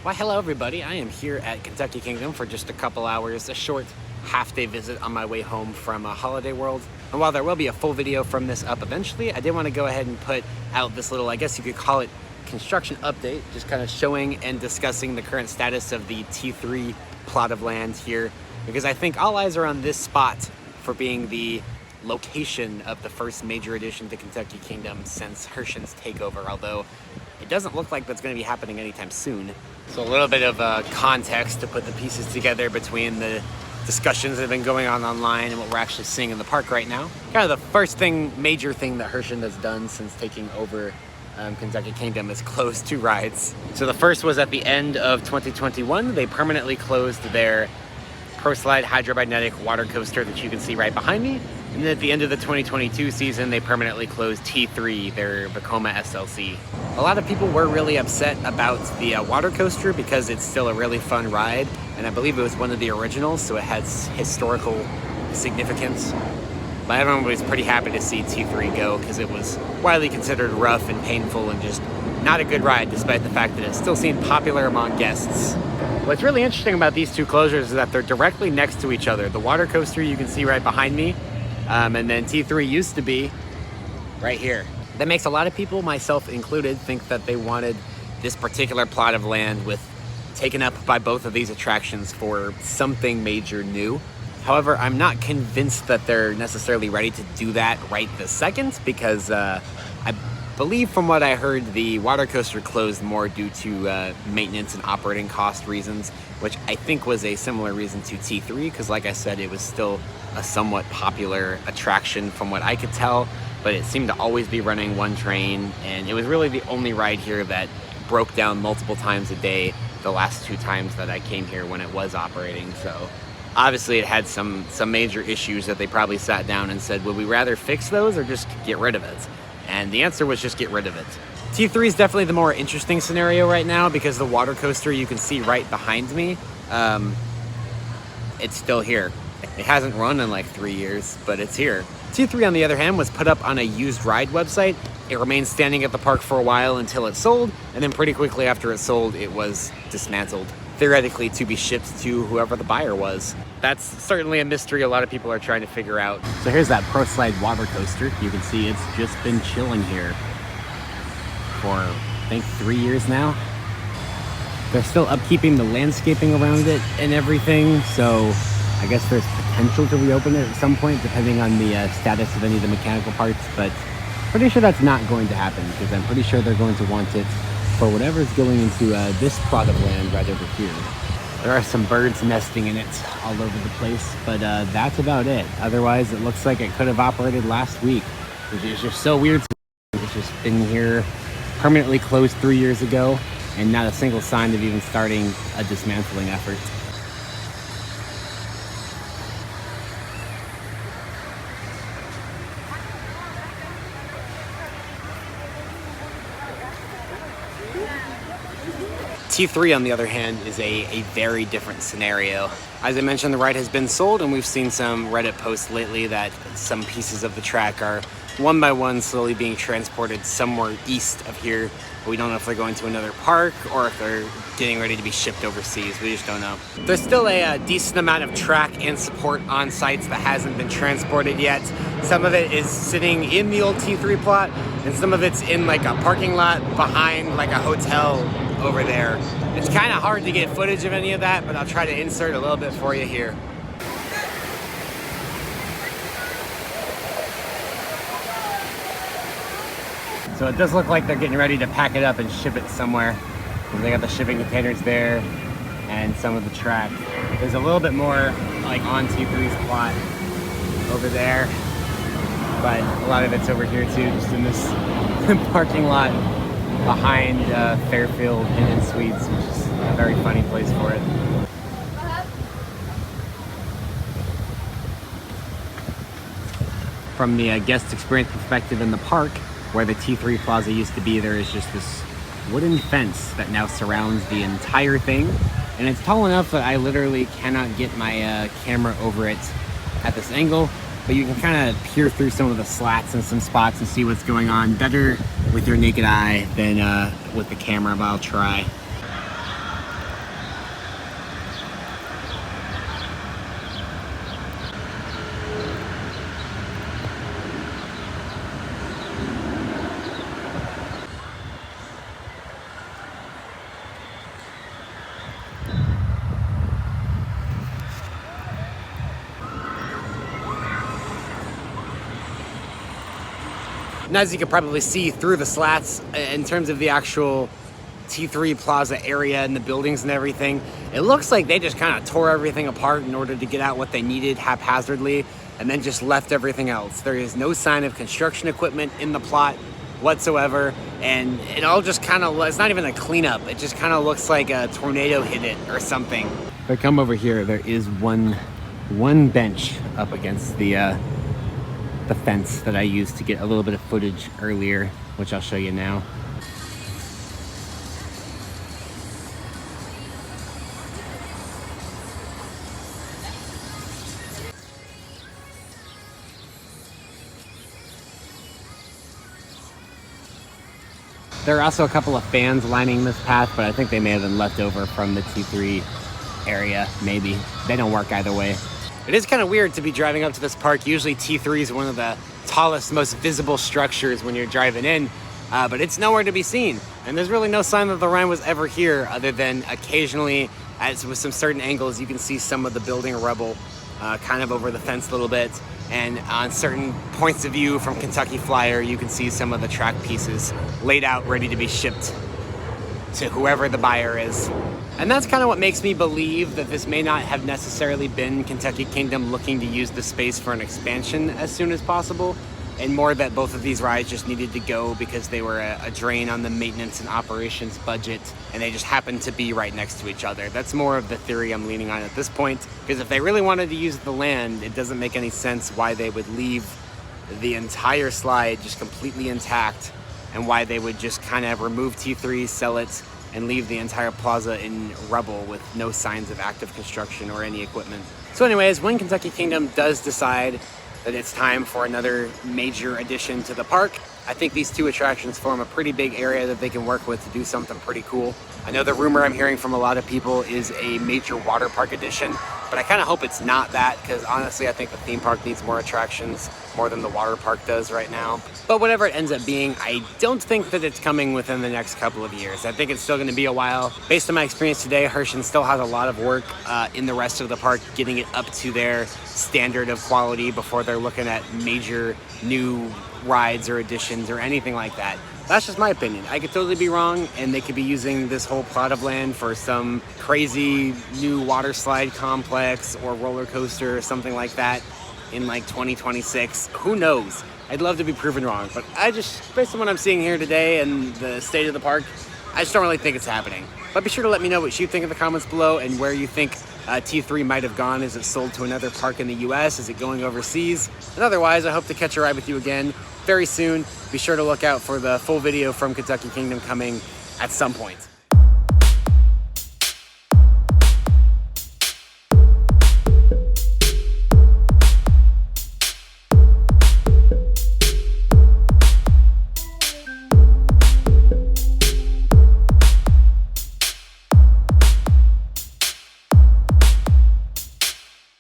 Why, hello everybody. I am here at Kentucky Kingdom for just a couple hours, a short half-day visit on my way home from Holiday World. And while there will be a full video from this up eventually, I did want to go ahead and put out this little, I guess you could call it, construction update, just kind of showing and discussing the current status of the T3 plot of land here, because I think all eyes are on this spot for being the location of the first major addition to Kentucky Kingdom since Herschend's takeover, although it doesn't look like that's going to be happening anytime soon. So a little bit of context to put the pieces together between the discussions that have been going on online and what we're actually seeing in the park right now. Kind of the first major thing that Herschend has done since taking over Kentucky Kingdom is close two rides. So the first was at the end of 2021. They permanently closed their Proslide hydromagnetic water coaster that you can see right behind me. And then at the end of the 2022 season, they permanently closed T3, their Vekoma SLC. A lot of people were really upset about the water coaster because it's still a really fun ride. And I believe it was one of the originals, so it has historical significance. But everyone was pretty happy to see T3 go because it was widely considered rough and painful and just not a good ride, despite the fact that it still seemed popular among guests. What's really interesting about these two closures is that they're directly next to each other. The water coaster you can see right behind me, and then T3 used to be right here. That makes a lot of people, myself included, think that they wanted this particular plot of land taken up by both of these attractions for something major new. However, I'm not convinced that they're necessarily ready to do that right this second, because I believe from what I heard, the water coaster closed more due to maintenance and operating cost reasons, which I think was a similar reason to T3, because like I said, it was still a somewhat popular attraction from what I could tell, but it seemed to always be running one train, and it was really the only ride here that broke down multiple times a day the last two times that I came here when it was operating. So obviously it had some major issues that they probably sat down and said, would we rather fix those or just get rid of it? And the answer was just get rid of it. T3 is definitely the more interesting scenario right now because the water coaster you can see right behind me, it's still here. It hasn't run in like 3 years, but it's here. T3, on the other hand, was put up on a used ride website. It remained standing at the park for a while until it sold, and then pretty quickly after it sold, it was dismantled, theoretically to be shipped to whoever the buyer was. That's certainly a mystery a lot of people are trying to figure out. So here's that Proslide water coaster. You can see it's just been chilling here for, I think, 3 years now. They're still upkeeping the landscaping around it and everything, so I guess there's potential to reopen it at some point, depending on the status of any of the mechanical parts, but pretty sure that's not going to happen, because I'm pretty sure they're going to want it for whatever's going into this plot of land right over here. There are some birds nesting in it all over the place, but that's about it. Otherwise, it looks like it could have operated last week, which is just so weird. It's just been here permanently closed 3 years ago, and not a single sign of even starting a dismantling effort. T3, on the other hand, is a very different scenario. As I mentioned, the ride has been sold, and we've seen some Reddit posts lately that some pieces of the track are one by one slowly being transported somewhere east of here. We don't know if they're going to another park or if they're getting ready to be shipped overseas. We just don't know. There's still a decent amount of track and support on sites that hasn't been transported yet. Some of it is sitting in the old T3 plot, and some of it's in like a parking lot behind like a hotel over there. It's kind of hard to get footage of any of that, but I'll try to insert a little bit for you here. So it does look like they're getting ready to pack it up and ship it somewhere. They got the shipping containers there and some of the track. There's a little bit more like on T3's plot over there, but a lot of it's over here too, just in this parking lot behind Fairfield Inn & Suites, which is a very funny place for it. From the guest experience perspective in the park, where the T3 Plaza used to be, there is just this wooden fence that now surrounds the entire thing, and it's tall enough that I literally cannot get my camera over it at this angle, but you can kind of peer through some of the slats and some spots and see what's going on better with your naked eye than with the camera, but I'll try. And as you can probably see through the slats, in terms of the actual T3 Plaza area and the buildings and everything, it looks like they just kind of tore everything apart in order to get out what they needed haphazardly, and then just left everything else. There is no sign of construction equipment in the plot whatsoever, and it all just kind of, it's not even a cleanup, it just kind of looks like a tornado hit it or something. If I come over here, there is one bench up against the fence that I used to get a little bit of footage earlier, which I'll show you now. There are also a couple of fans lining this path, but I think they may have been left over from the T3 area, maybe. They don't work either way. It is kind of weird to be driving up to this park. Usually T3 is one of the tallest, most visible structures when you're driving in, but it's nowhere to be seen. And there's really no sign that the Rhine was ever here, other than occasionally, as with some certain angles, you can see some of the building rubble kind of over the fence a little bit. And on certain points of view from Kentucky Flyer, you can see some of the track pieces laid out, ready to be shipped to whoever the buyer is. And that's kind of what makes me believe that this may not have necessarily been Kentucky Kingdom looking to use the space for an expansion as soon as possible, and more that both of these rides just needed to go because they were a drain on the maintenance and operations budget, and they just happened to be right next to each other. That's more of the theory I'm leaning on at this point, because if they really wanted to use the land, it doesn't make any sense why they would leave the entire slide just completely intact, and why they would just kind of remove T3, sell it, and leave the entire plaza in rubble with no signs of active construction or any equipment. So anyways, when Kentucky Kingdom does decide that it's time for another major addition to the park, I think these two attractions form a pretty big area that they can work with to do something pretty cool. I know the rumor I'm hearing from a lot of people is a major water park addition, but I kind of hope it's not that, because honestly I think the theme park needs more attractions, more than the water park does right now. But whatever it ends up being, I don't think that it's coming within the next couple of years. I think it's still going to be a while. Based on my experience today, Herschend still has a lot of work in the rest of the park, getting it up to their standard of quality before they're looking at major new rides or additions or anything like that. That's just my opinion. I could totally be wrong, and they could be using this whole plot of land for some crazy new water slide complex or roller coaster or something like that in like 2026. Who knows? I'd love to be proven wrong, but I just, based on what I'm seeing here today and the state of the park, I just don't really think it's happening. But be sure to let me know what you think in the comments below, and where you think T3 might have gone. Is it sold to another park in the US? Is it going overseas? And otherwise, I hope to catch a ride with you again very soon. Be sure to look out for the full video from Kentucky Kingdom coming at some point.